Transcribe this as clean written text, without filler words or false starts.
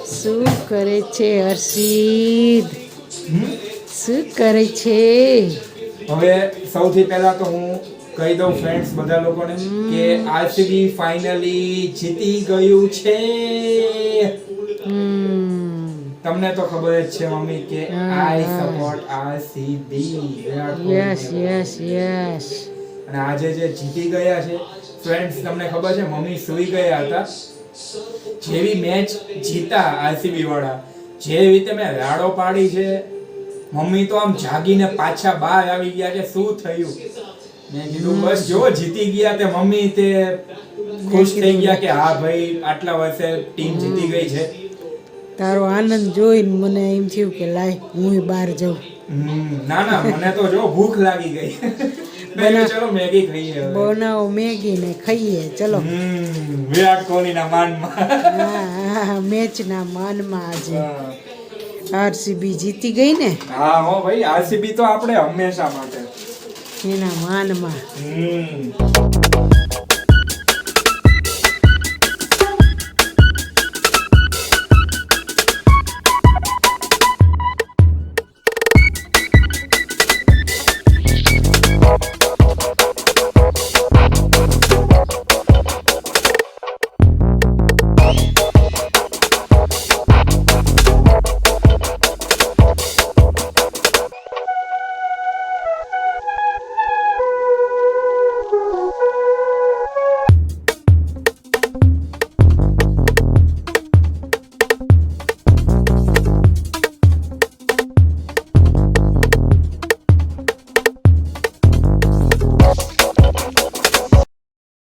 શું કરે છે હર્ષિદ? શું કરે છે? હવે સૌથી પહેલા તો હું કહી દઉં ફ્રેન્ડ્સ બધા લોકોને કે આરસીબી ફાઇનલી જીતી ગયું છે. તમને તો ખબર જ છે મમ્મી કે આઈ support RCB. Yes yes yes. અને આજે જે જીતી ગયા છે ફ્રેન્ડ્સ, તમને ખબર છે મમ્મી સૂઈ ગયા હતા. જેવી મેચ જીતા આરસીબી વાળા, જે રીતે મેં રાડો પાડી છે, મમ્મી તો આમ જાગીને પાછા બહાર આવી ગયા કે શું થયું. મેં કીધું બસ જો જીતી ગયા તે મમ્મી તે ખુશ થઈ ગયા કે હા ભાઈ આટલા વર્ષે ટીમ જીતી ગઈ છે. તારો આનંદ જોઈને મને એમ થયું કે લાય હું બહાર જાઉં. ના ના, મને તો જો ભૂખ લાગી ગઈ. ચલો મેગી ખાઈએ હવે. બનાવો મેગી ને ખાઈએ ચલો. વિરાટ કોહલી ના માનમાં. મેચ ના માનમાં આજે આરસીબી જીતી ગઈ ને. હા હો ભાઈ, આરસીબી તો આપણે હંમેશા માટે એના માનમાં.